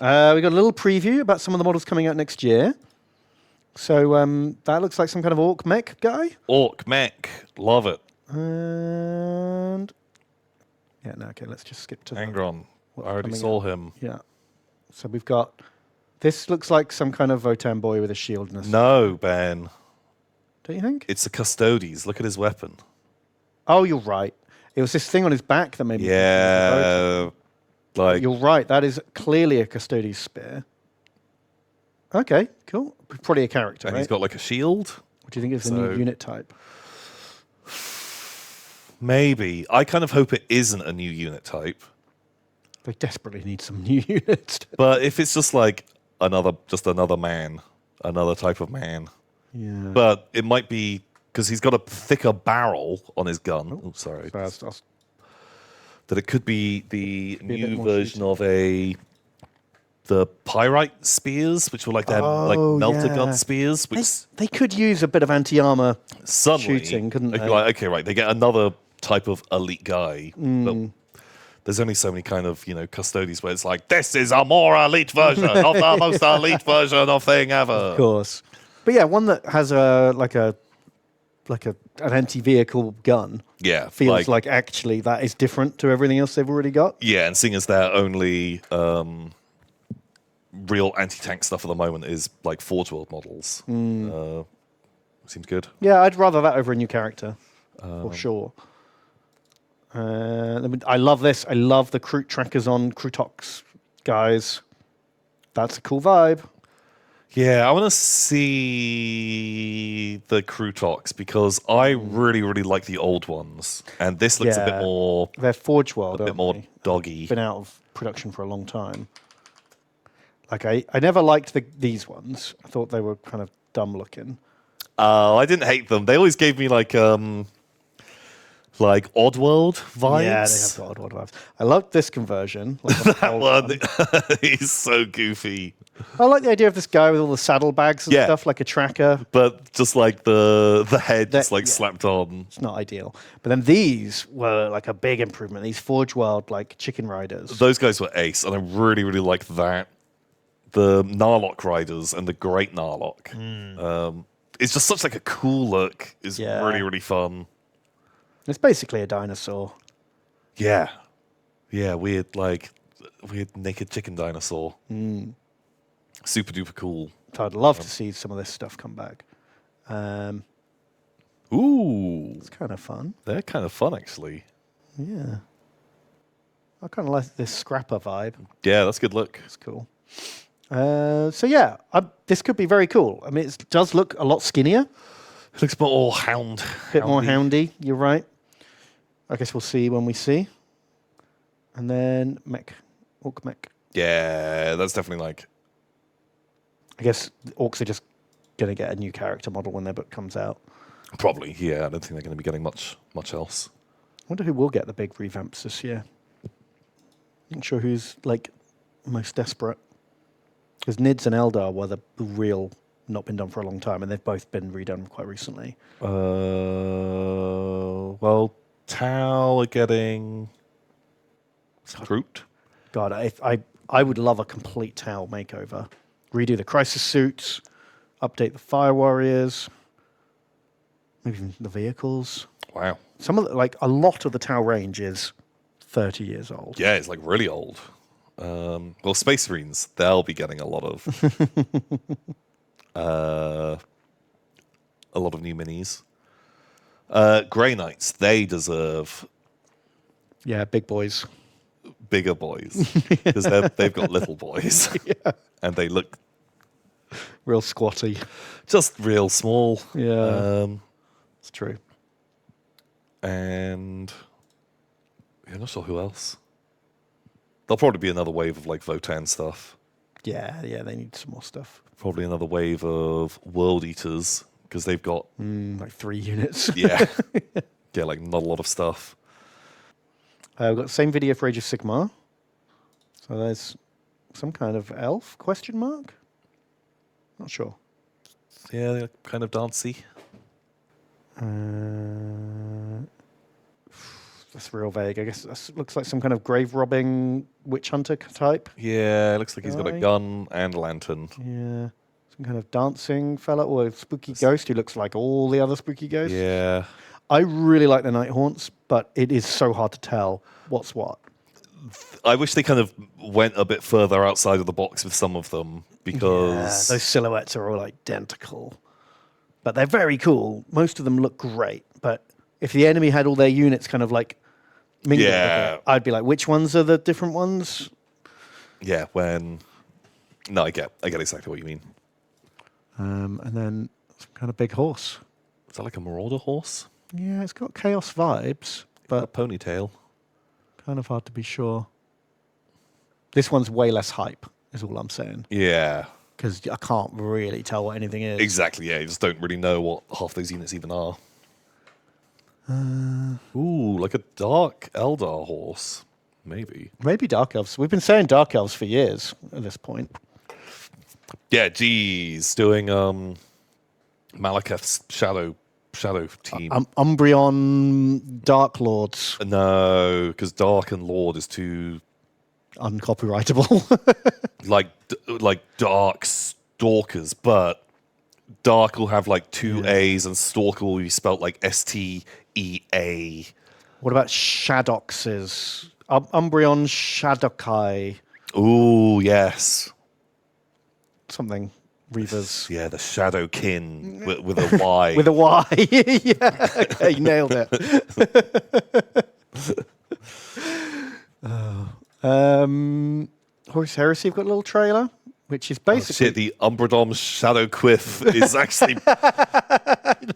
We got a little preview about some of the models coming out next year. So that looks like some kind of orc mech guy. Orc mech, love it. And yeah, no, okay, let's just skip to Angron, I what's already coming saw out. him. Yeah. So we've got this looks like some kind of Votan boy with a shield and a No, Ben. Don't you think? It's the Custodes. Look at his weapon. Oh, you're right. It was this thing on his back that made me think it was a Yeah, Votan. like You're right. That is clearly a Custodes spear. Okay, cool. Probably a character, and right? he's got like a shield. What do you think is the new unit type? Maybe. I kind of hope it isn't a new unit type. They desperately need some new units. But if it's just like another man, another type of man. Yeah. But it might be because he's got a thicker barrel on his gun. Oh, sorry. That it could be the new version of the pyrite spears, which were like their like melter gun spears. Which they could use a bit of anti-armor shooting, couldn't they? Like, okay, right. They get another type of elite guy. But there's only so many kind of, Custodes where it's like, this is a more elite version of the most elite version of thing ever. Of course. But yeah, one that has an anti-vehicle gun. Yeah. Feels like actually that is different to everything else they've already got. Yeah, and seeing as their only real anti-tank stuff at the moment is like Forge World models. Seems good. Yeah, I'd rather that over a new character, for sure. I love this. I love the Kroot trackers on Krootox guys. That's a cool vibe. Yeah, I want to see the Krootox because I really, really like the old ones, and this looks a bit more. They're Forge World, a bit more doggy. Been out of production for a long time. Like I never liked these ones. I thought they were kind of dumb looking. I didn't hate them. They always gave me like Oddworld vibes. Yeah, they have got Oddworld vibes. I loved this conversion. Like that one, he's so goofy. I like the idea of this guy with all the saddlebags and stuff, like a tracker. But just like the head just slapped on. It's not ideal. But then these were like a big improvement. These Forge World like chicken riders. Those guys were ace, and I really, really like that. The Narlock riders and the Great Narlock. It's just such like a cool look. It's really, really fun. It's basically a dinosaur. Yeah. Yeah, weird naked chicken dinosaur. Super duper cool. So I'd love to see some of this stuff come back. Ooh. It's kind of fun. They're kind of fun, actually. Yeah. I kind of like this scrapper vibe. Yeah, that's a good look. It's cool. So yeah, this could be very cool. I mean, it does look a lot skinnier. It looks a bit more more houndy, you're right. I guess we'll see when we see. And then orc mech. Yeah, that's definitely like... I guess orcs are just going to get a new character model when their book comes out. Probably, yeah. I don't think they're going to be getting much else. I wonder who will get the big revamps this year. Not sure who's like most desperate. Because Nids and Eldar were the real not been done for a long time, and they've both been redone quite recently. Well, Tau are getting Kroot. God, I would love a complete Tau makeover. Redo the crisis suits, update the fire warriors, maybe even the vehicles. Wow. A lot of the Tau range is 30 years old. Yeah, it's like really old. Well, Space Marines, they'll be getting a lot of new minis. Grey Knights, they deserve big boys, bigger boys, because they've got little boys, and they look real squatty, just real small. Yeah, it's true. And I'm not sure who else. There'll probably be another wave of like Votan stuff. Yeah, they need some more stuff. Probably another wave of World Eaters because they've got like 3 units. Yeah, like not a lot of stuff. We've got the same video for Age of Sigmar. So there's some kind of elf ? Not sure. Yeah, they're kind of dancey. That's real vague. I guess that looks like some kind of grave robbing witch hunter type. Yeah, it looks like he's got a Guy. gun and a lantern. Yeah. Some kind of dancing fella or a spooky ghost who looks like all the other spooky ghosts. Yeah. I really like the Night Haunts, but it is so hard to tell what's what. I wish they kind of went a bit further outside of the box with some of them because those silhouettes are all identical. But they're very cool. Most of them look great. But if the enemy had all their units kind of like mingled with it, I'd be like, which ones are the different ones? Yeah, No, I get exactly what you mean. And then some kind of big horse. Is that like a marauder horse? Yeah, it's got chaos vibes, but a ponytail. Kind of hard to be sure. This one's way less hype, is all I'm saying. Yeah. Because I can't really tell what anything is. Exactly, yeah. You just don't really know what half those units even are. Ooh, like a dark Eldar horse. Maybe. Maybe Dark Elves. We've been saying Dark Elves for years at this point. Yeah, geez. Doing Malekith's shadow team. Umbreon Dark Lords. No, because Dark and Lord is too uncopyrightable. like Dark Stalkers, but Dark will have like two A's and Stalker will be spelt like STEA. What about Shadoxes? Umbreon Shadokai. Ooh, yes. Something. Reavers. Yeah, the Shadowkin with a Y. With a Y. Yeah. Okay, you nailed it. Horus Heresy have got a little trailer, which is basically... the Umbradom Shadow Quiff is actually...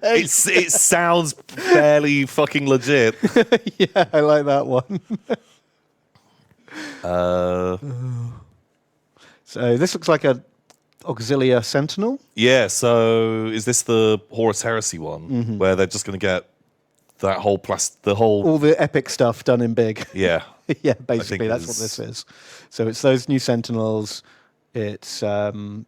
it sounds fairly fucking legit. Yeah, I like that one. So this looks like a Auxilia Sentinel. Yeah, so is this the Horus Heresy one where they're just going to get that whole all the epic stuff done in big? Yeah. Yeah, basically that's what this is. So it's those new Sentinels. It's a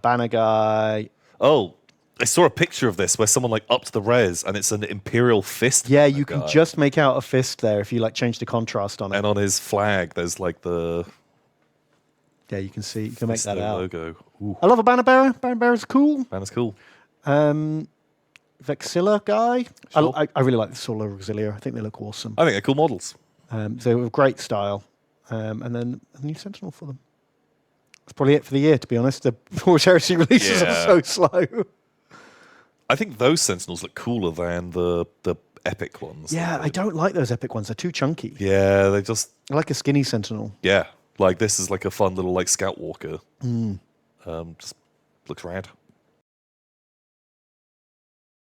banner guy. Oh, I saw a picture of this where someone like upped the res and it's an Imperial fist. Yeah, you can just make out a fist there if you like change the contrast on it. And on his flag, there's like the... Yeah, you can see. You can make that out. Logo. Ooh. I love a banner bearer. Banner bearer's cool. Banner's cool. Vexilla guy. Sure. I really like the Solar Auxilia. I think they look awesome. I think they're cool models. They have great style. And then a new Sentinel for them. That's probably it for the year, to be honest. The Horus Heresy releases are so slow. I think those Sentinels look cooler than the epic ones. Yeah, I don't like those epic ones. They're too chunky. Yeah, they just... I like a skinny Sentinel. Yeah, like this is like a fun little like Scout Walker. Just looks rad.